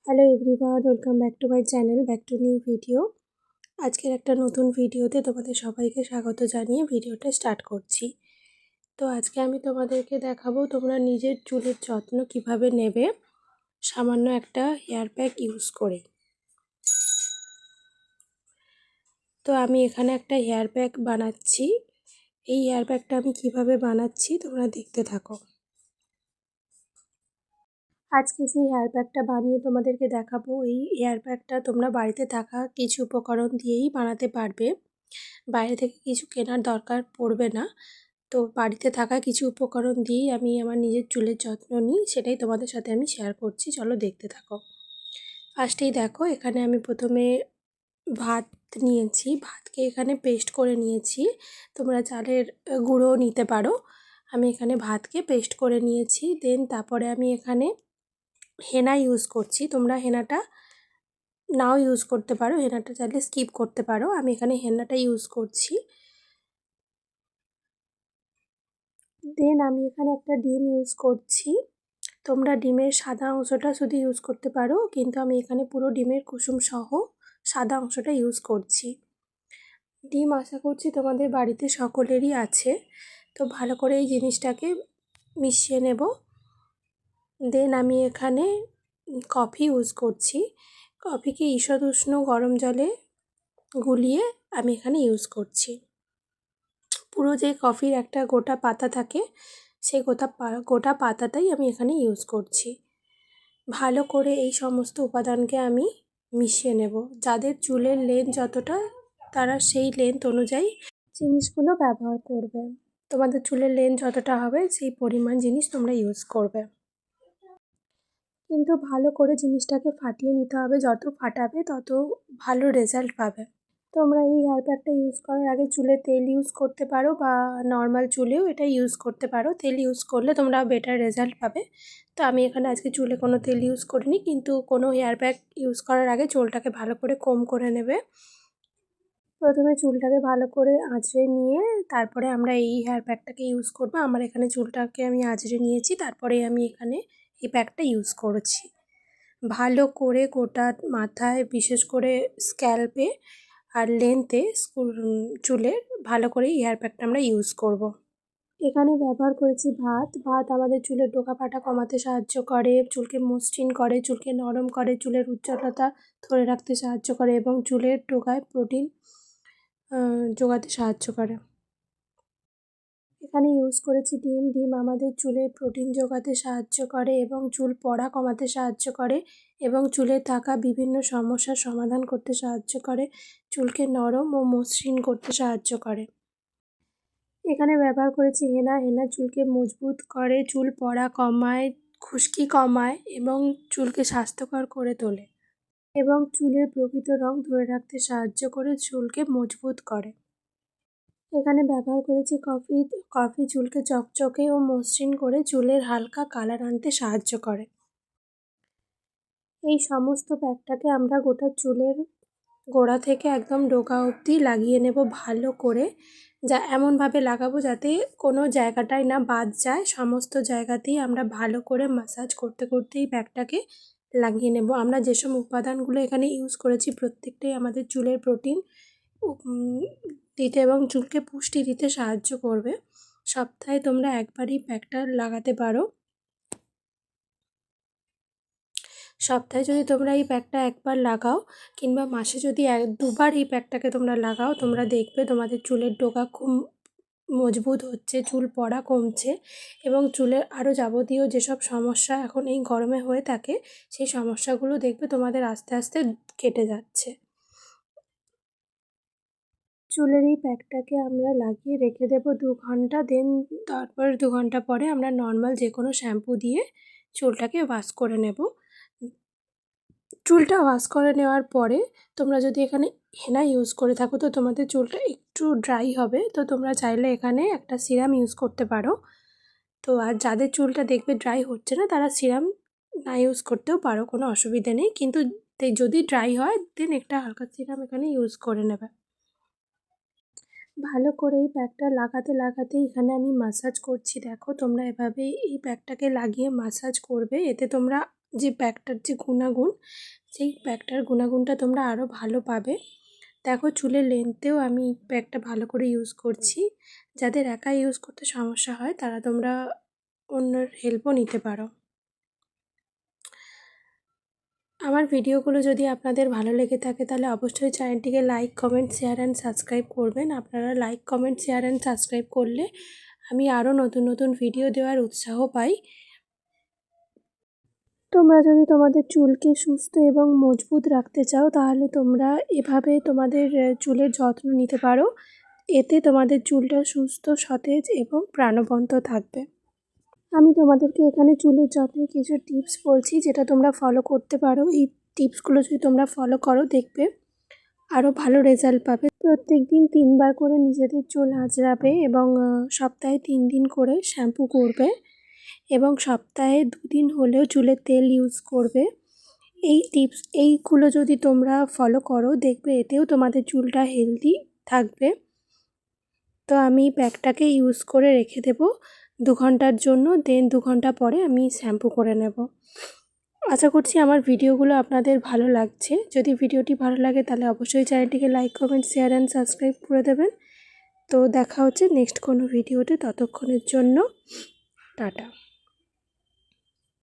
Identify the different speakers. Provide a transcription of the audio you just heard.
Speaker 1: Hello everyone, welcome back to my channel, back to new video. আজকের একটা নতুন ভিডিওতে তোমাদের সবাইকে স্বাগত জানিয়ে ভিডিওটা স্টার্ট করছি। তো আজকে আমি তোমাদেরকে দেখাবো তোমরা নিজের চুলের যত্ন কিভাবে নেবে সামান্য একটা হেয়ার প্যাক ইউজ করে। তো আমি এখানে একটা হেয়ার প্যাক বানাচ্ছি। এই হেয়ার প্যাকটা আমি কিভাবে বানাচ্ছি তোমরা দেখতে থাকো। আজকে যে হেয়ার প্যাকটা বানিয়ে তোমাদেরকে দেখাবো, এই হেয়ার প্যাকটা তোমরা বাড়িতে থাকা কিছু উপকরণ দিয়েই বানাতে পারবে। বাইরে থেকে কিছু কেনার দরকার পড়বে না। তো বাড়িতে থাকা কিছু উপকরণ দিয়েই আমি আমার নিজের চুলের যত্ন নিই, সেটাই তোমাদের সাথে আমি শেয়ার করছি। চলো দেখতে থাকো। ফার্স্টেই দেখো, এখানে আমি প্রথমে ভাত নিয়েছি। ভাতকে এখানে পেস্ট করে নিয়েছি। তোমরা চালের গুঁড়োও নিতে পারো। আমি এখানে ভাতকে পেস্ট করে নিয়েছি। দেন তারপরে আমি এখানে হেনা ইউজ করছি। তোমরা হেনাটা নাও ইউজ করতে পারো, হেনাটা চাইলে স্কিপ করতে পারো। আমি এখানে হেনাটা ইউজ করছি। দেন আমি এখানে একটা ডিম ইউজ করছি। তোমরা ডিমের সাদা অংশটা শুধু ইউজ করতে পারো, কিন্তু আমি এখানে পুরো ডিমের কুসুম সহ সাদা অংশটা ইউজ করছি। ডিম আশা করছি তোমাদের বাড়িতে সকলেরই আছে। তো ভালো করে এই জিনিসটাকে মিশিয়ে নেব। দেন আমি এখানে কফি ইউজ করছি। কফিকে ঈষৎ উষ্ণ গরম জলে গুলিয়ে আমি এখানে ইউজ করছি। পুরো যে কফির একটা গোটা পাতা থাকে, সেই গোটা পাতাটাই আমি এখানে ইউজ করছি। ভালো করে এই সমস্ত উপাদানকে আমি মিশিয়ে নেব। যাদের চুলের লেন্থ যতটা, তারা সেই লেন্থ অনুযায়ী জিনিসগুলো ব্যবহার করবে। তোমাদের চুলের লেন্থ যতটা হবে সেই পরিমাণ জিনিস তোমরা ইউজ করবে। কিন্তু ভালো করে জিনিসটাকে ফাটিয়ে নিতে হবে। যত ফাটাবে তত ভালো রেজাল্ট পাবে। তোমরা এই হেয়ার প্যাকটা ইউজ করার আগে চুলে তেল ইউজ করতে পারো, বা নর্মাল চুলেও এটা ইউজ করতে পারো। তেল ইউজ করলে তোমরা বেটার রেজাল্ট পাবে। তো আমি এখানে আজকে চুলে কোনো তেল ইউজ করিনি, কিন্তু কোনো হেয়ার প্যাক ইউজ করার আগে চুলটাকে ভালো করে কোম করে নেবে। প্রথমে চুলটাকে ভালো করে আঁচড়ে নিয়ে তারপরে আমরা এই হেয়ার প্যাকটাকে ইউজ করবো। আমার এখানে চুলটাকে আমি আঁচড়ে নিয়েছি, তারপরে আমি এখানে এই প্যাকটা ইউজ করেছি। ভালো করে গোটা মাথায়, বিশেষ করে স্ক্যাল্পে আর লেন্থে চুলের ভালো করে হেয়ার প্যাকটা আমরা ইউজ করব। এখানে ব্যবহার করেছি ভাত। ভাত আমাদের চুলের ডোকা ফাটা কমাতে সাহায্য করে, চুলকে মসৃণ করে, চুলকে নরম করে, চুলের উজ্জ্বলতা ধরে রাখতে সাহায্য করে এবং চুলের ডোকায় প্রোটিন যোগাতে সাহায্য করে। এখানে ইউজ করেছি ডিম। ডিম আমাদের চুলে প্রোটিন যোগাতে সাহায্য করে এবং চুল পড়া কমাতে সাহায্য করে এবং চুলে থাকা বিভিন্ন সমস্যার সমাধান করতে সাহায্য করে, চুলকে নরম ও মসৃণ করতে সাহায্য করে। এখানে ব্যবহার করেছি হেনা। হেনা চুলকে মজবুত করে, চুল পড়া কমায়, খুশকি কমায় এবং চুলকে স্বাস্থ্যকর করে তোলে এবং চুলের প্রকৃত রং ধরে রাখতে সাহায্য করে, চুলকে মজবুত করে। এখানে ব্যবহার করেছি কফি। কফি চুলকে চকচকে ও মসৃণ করে চুলের হালকা কালার আনতে সাহায্য করে। এই সমস্ত প্যাকটাকে আমরা গোটা চুলের গোড়া থেকে একদম ডোকা অবধি লাগিয়ে নেব ভালো করে। যা এমনভাবে লাগাবো যাতে কোনো জায়গাটাই না বাদ যায়, সমস্ত জায়গাতেই আমরা ভালো করে ম্যাসাজ করতে করতে এই প্যাকটাকে লাগিয়ে নেব। আমরা যেসব উপাদানগুলো এখানে ইউজ করেছি প্রত্যেকটাই আমাদের চুলের প্রোটিন দিতে এবং চুলকে পুষ্টি দিতে সাহায্য করবে। সপ্তাহে তোমরা একবারই প্যাকটা লাগাতে পারো। সপ্তাহে যদি তোমরা এই প্যাকটা একবার লাগাও, কিংবা মাসে যদি দুবার এই প্যাকটাকে তোমরা লাগাও, তোমরা দেখবে তোমাদের চুলের ডোকা খুব মজবুত হচ্ছে, চুল পড়া কমছে এবং চুলের আরও যাবতীয় যেসব সমস্যা এখন এই গরমে হয়ে থাকে, সেই সমস্যাগুলো দেখবে তোমাদের আস্তে আস্তে কেটে যাচ্ছে। চুলের এই প্যাকটাকে আমরা লাগিয়ে রেখে দেবো 2 ঘন্টা। দেন তারপর 2 ঘন্টা পরে আমরা নর্মাল যে কোনো শ্যাম্পু দিয়ে চুলটাকে ওয়াশ করে নেব। চুলটা ওয়াশ করে নেওয়ার পরে তোমরা যদি এখানে হেনা ইউজ করে থাকো, তো তোমাদের চুলটা একটু ড্রাই হবে। তো তোমরা চাইলে এখানে একটা সিরাম ইউজ করতে পারো। তো আর যাদের চুলটা দেখবে ড্রাই হচ্ছে না, তারা সিরাম না ইউজ করতেও পারো, কোনো অসুবিধে নেই। কিন্তু যদি ড্রাই হয়, দেন একটা হালকা সিরাম এখানে ইউজ করে নেবে। ভালো করে এই প্যাকটা লাগাতে লাগাতে এখানে আমি মাসাজ করছি। দেখো, তোমরা এভাবে এই প্যাকটাকে লাগিয়ে মাসাজ করবে। এতে তোমরা যে প্যাকটার যে গুণাগুণ, সেই প্যাকটার গুণাগুণটা তোমরা আরও ভালো পাবে। দেখো চুলের লেন্থেও আমি প্যাকটা ভালো করে ইউজ করছি। যাদের একা ইউজ করতে সমস্যা হয় তারা তোমরা অন্যের হেল্পও নিতে পারো। আমার ভিডিওগুলো যদি আপনাদের ভালো লেগে থাকে তাহলে অবশ্যই চ্যানেলটিকে like, comment, share and subscribe করবেন। আপনারা like, comment, share and subscribe করলে আমি আরও নতুন নতুন ভিডিও দেওয়ার উৎসাহ পাই। তোমরা যদি তোমাদের চুলকে সুস্থ এবং মজবুত রাখতে চাও তাহলে তোমরা এভাবে তোমাদের চুলের যত্ন নিতে পারো। এতে তোমাদের চুলটা সুস্থ, সতেজ এবং প্রাণবন্ত থাকবে। আমি তোমাদেরকে এখানে চুলের যত্নের কিছু টিপস বলছি যেটা তোমরা ফলো করতে পারো। এই টিপসগুলো যদি তোমরা ফলো করো দেখবে আরও ভালো রেজাল্ট পাবে। প্রত্যেক দিন 3 বার করে নিজেদের চুল আঁচড়াবে এবং সপ্তাহে 3 দিন করে শ্যাম্পু করবে এবং সপ্তাহে 2 দিন হলেও চুলে তেল ইউজ করবে। এই টিপস এইগুলো যদি তোমরা ফলো করো দেখবে এতেও তোমাদের চুলটা হেলদি থাকবে। তো আমি প্যাকটাকে ইউজ করে রেখে দেবো 2 ঘন্টার জন্য, দেন 2 ঘন্টা পরে আমি শ্যাম্পু করে নেব। আশা করছি আমার ভিডিওগুলো আপনাদের ভালো লাগছে। যদি ভিডিওটি ভালো লাগে তাহলে অবশ্যই চ্যানেলটিকে like, comment, share and subscribe করে দেবেন। তো দেখা হচ্ছে নেক্সট কোনো ভিডিওতে, ততক্ষণের জন্য টাটা।